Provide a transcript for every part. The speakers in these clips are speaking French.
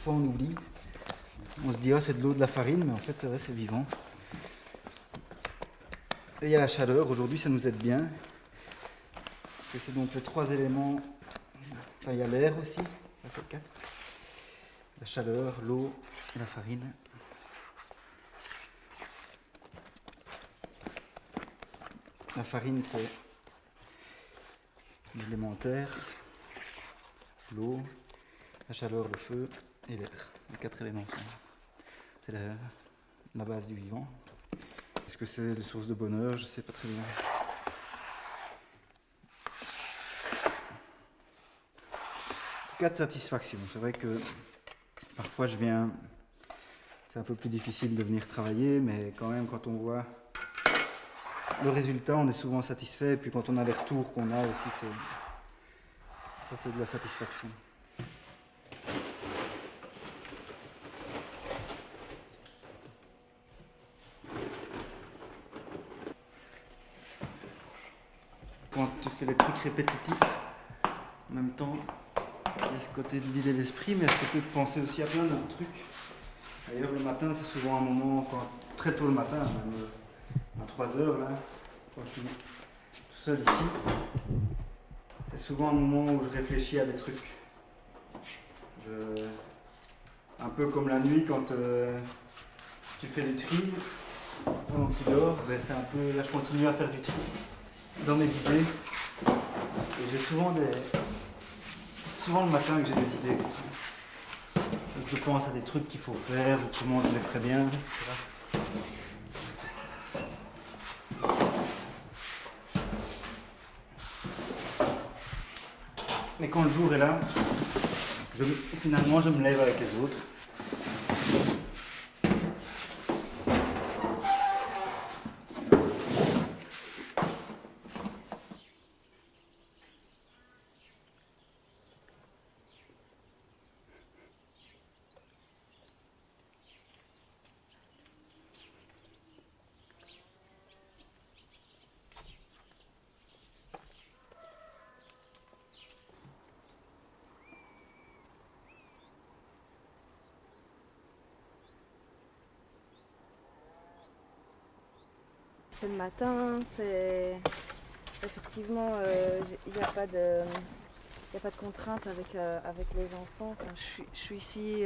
parfois on oublie. On se dit, c'est de l'eau, de la farine, mais en fait, c'est vrai, c'est vivant. Et il y a la chaleur. Aujourd'hui, ça nous aide bien. Et c'est donc les 3 éléments. Enfin, il y a l'air aussi. Ça fait 4. La chaleur, l'eau et la farine. La farine, c'est l'élémentaire. L'eau, la chaleur, le feu et l'air. Les 4 éléments. C'est la base du vivant. Est-ce que c'est les sources de bonheur? Je ne sais pas très bien. En tout cas, de satisfaction. C'est vrai que parfois je viens. C'est un peu plus difficile de venir travailler, mais quand même, quand on voit le résultat, on est souvent satisfait. Et puis quand on a les retours qu'on a aussi, c'est de la satisfaction. Quand tu fais les trucs répétitifs, en même temps, il y a ce côté de vider l'esprit, mais il y a ce côté de penser aussi à plein d'autres trucs. D'ailleurs, le matin, c'est souvent un moment, très tôt le matin, même à 3 heures, là, quand je suis tout seul ici, c'est souvent un moment où je réfléchis à des trucs. Un peu comme la nuit, quand tu fais du tri, pendant que tu dors, c'est un peu, là je continue à faire du tri dans mes idées. Et j'ai souvent le matin que j'ai des idées comme ça. Donc je pense à des trucs qu'il faut faire, ou comment je les ferais bien, etc. Mais quand le jour est là, finalement je me lève avec les autres. C'est le matin, c'est effectivement, il n'y a pas de contrainte avec les enfants. Enfin, je suis ici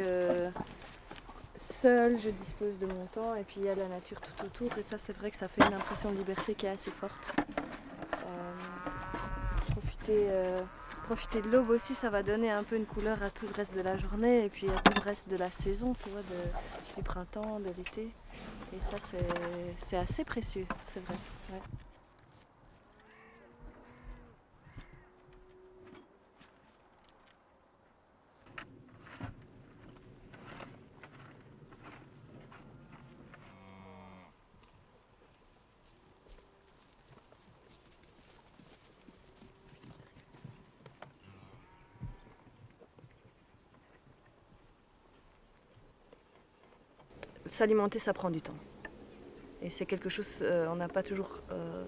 seule, je dispose de mon temps et puis il y a la nature tout autour et ça c'est vrai que ça fait une impression de liberté qui est assez forte. Profiter de l'aube aussi, ça va donner un peu une couleur à tout le reste de la journée et puis à tout le reste de la saison, tu vois, du printemps, de l'été. Et ça, c'est assez précieux, c'est vrai. Ouais. S'alimenter, ça prend du temps. Et c'est quelque chose, on n'a pas toujours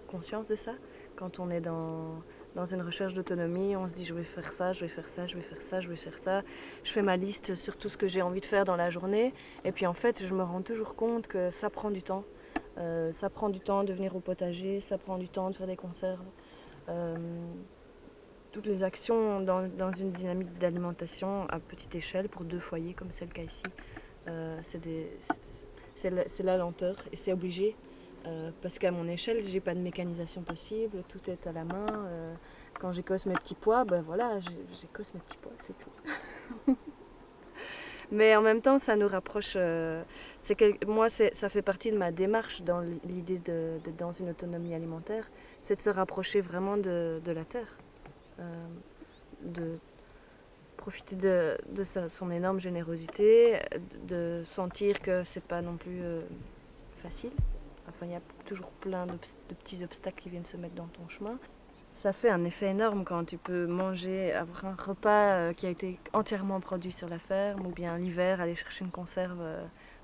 conscience de ça. Quand on est dans une recherche d'autonomie, on se dit je vais faire ça, je vais faire ça, je vais faire ça, je vais faire ça. Je fais ma liste sur tout ce que j'ai envie de faire dans la journée. Et puis en fait, je me rends toujours compte que ça prend du temps. Ça prend du temps de venir au potager, ça prend du temps de faire des conserves. Toutes les actions dans une dynamique d'alimentation à petite échelle pour 2 foyers comme c'est le cas ici, c'est la lenteur et c'est obligé parce qu'à mon échelle j'ai pas de mécanisation possible, tout est à la main. Quand j'écosse mes petits pois, ben voilà, j'écosse mes petits pois, c'est tout. Mais en même temps ça nous rapproche, moi ça fait partie de ma démarche dans l'idée d'être dans une autonomie alimentaire, c'est de se rapprocher vraiment de la terre, de profiter de son énorme générosité, de sentir que c'est pas non plus facile. Enfin, il y a toujours plein de petits obstacles qui viennent se mettre dans ton chemin. Ça fait un effet énorme quand tu peux manger, avoir un repas qui a été entièrement produit sur la ferme, ou bien l'hiver aller chercher une conserve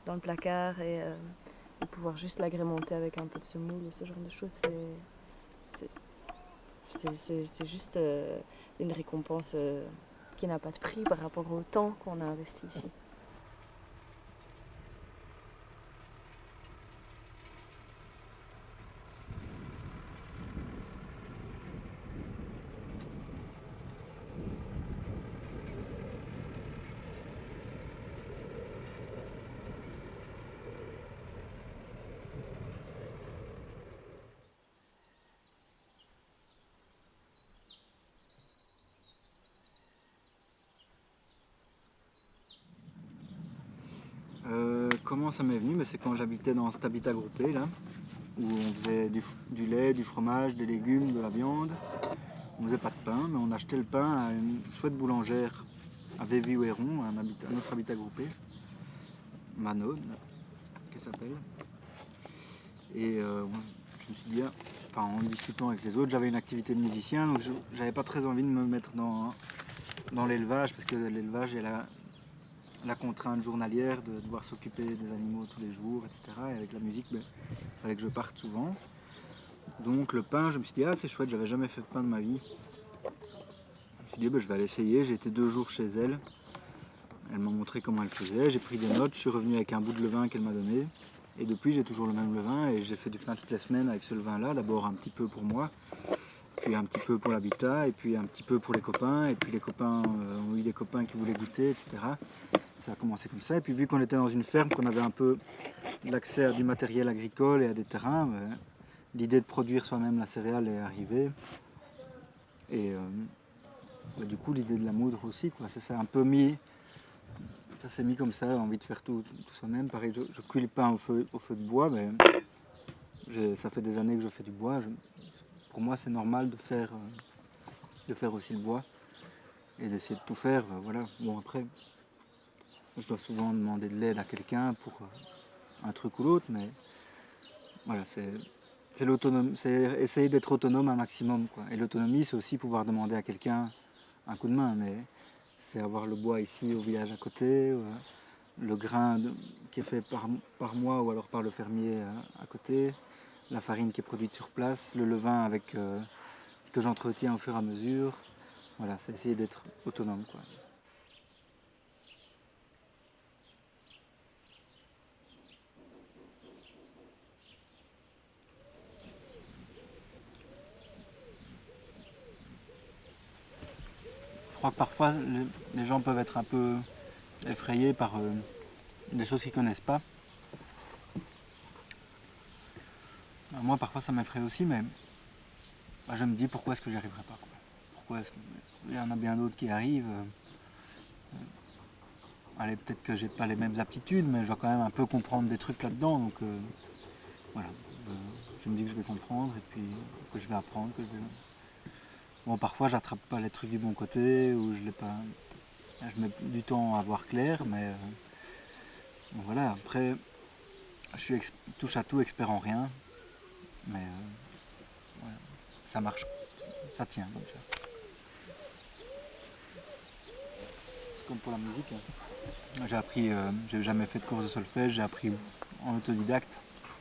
dans le placard et pouvoir juste l'agrémenter avec un peu de semoule, ce genre de choses. C'est juste une récompense qui n'a pas de prix par rapport au temps qu'on a investi ici. comment ça m'est venu? C'est quand j'habitais dans cet habitat groupé là, où on faisait du lait, du fromage, des légumes, de la viande. On faisait pas de pain, mais on achetait le pain à une chouette boulangère à Vévy-Ouéron, un autre habitat groupé, Manone, qu'elle s'appelle. Et je me suis dit, en discutant avec les autres, j'avais une activité de musicien, donc j'avais pas très envie de me mettre dans l'élevage, parce que l'élevage, il y a la contrainte journalière de devoir s'occuper des animaux tous les jours, etc. Et avec la musique, il fallait que je parte souvent. Donc le pain, je me suis dit, c'est chouette, j'avais jamais fait de pain de ma vie. Je me suis dit, je vais aller essayer. J'ai été 2 jours chez elle. Elle m'a montré comment elle faisait. J'ai pris des notes, je suis revenu avec un bout de levain qu'elle m'a donné. Et depuis, j'ai toujours le même levain et j'ai fait du pain toutes les semaines avec ce levain-là. D'abord un petit peu pour moi, puis un petit peu pour l'habitat, et puis un petit peu pour les copains. Et puis les copains ont eu des copains qui voulaient goûter, etc. Ça a commencé comme ça. Et puis vu qu'on était dans une ferme, qu'on avait un peu l'accès à du matériel agricole et à des terrains, l'idée de produire soi-même la céréale est arrivée. Et du coup, l'idée de la moudre aussi, quoi. Ça s'est un peu mis, ça s'est mis comme ça, envie de faire tout soi-même. Pareil, je cuis le pain au feu de bois, mais ça fait des années que je fais du bois. Pour moi, c'est normal de faire aussi le bois et d'essayer de tout faire. Voilà. Bon, après, je dois souvent demander de l'aide à quelqu'un pour un truc ou l'autre, mais voilà, c'est essayer d'être autonome un maximum, quoi. Et l'autonomie, c'est aussi pouvoir demander à quelqu'un un coup de main, mais c'est avoir le bois ici au village à côté, le grain qui est fait par moi ou alors par le fermier à côté, la farine qui est produite sur place, le levain que j'entretiens au fur et à mesure. Voilà, c'est essayer d'être autonome, quoi. Je crois que parfois les gens peuvent être un peu effrayés par des choses qu'ils ne connaissent pas. Moi parfois ça m'effraie aussi, mais je me dis pourquoi est-ce que j'y arriverai pas, quoi. Pourquoi est-ce qu'il y en a bien d'autres qui arrivent. Allez, peut-être que j'ai pas les mêmes aptitudes, mais je dois quand même un peu comprendre des trucs là-dedans, donc voilà. Je me dis que je vais comprendre et puis que je vais apprendre. Bon, parfois j'attrape pas les trucs du bon côté ou je mets du temps à voir clair, mais bon, voilà. Après, je suis touche à tout, expert en rien, mais voilà, ça marche, ça tient comme ça. C'est comme pour la musique, hein. J'ai appris, j'ai jamais fait de cours de solfège, j'ai appris en autodidacte,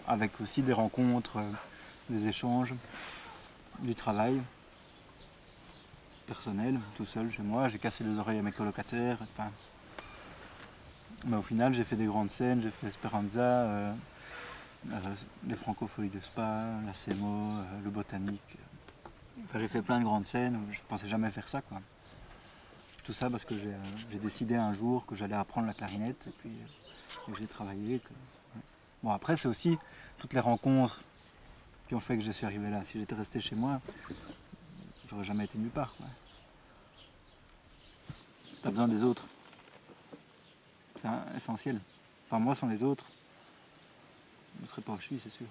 avec aussi des rencontres, des échanges, du travail personnel, tout seul chez moi. J'ai cassé les oreilles à mes colocataires, mais au final j'ai fait des grandes scènes, j'ai fait Esperanza, les Francopholies de Spa, la CEMO, le Botanique. J'ai fait plein de grandes scènes, je pensais jamais faire ça, quoi. Tout ça parce que j'ai décidé un jour que j'allais apprendre la clarinette et puis j'ai travaillé. Bon, après c'est aussi toutes les rencontres qui ont fait que je suis arrivé là. Si j'étais resté chez moi, j'aurais jamais été nulle part, quoi. T'as besoin des autres. C'est essentiel. Enfin, moi sans les autres, je ne serais pas où je suis, c'est sûr.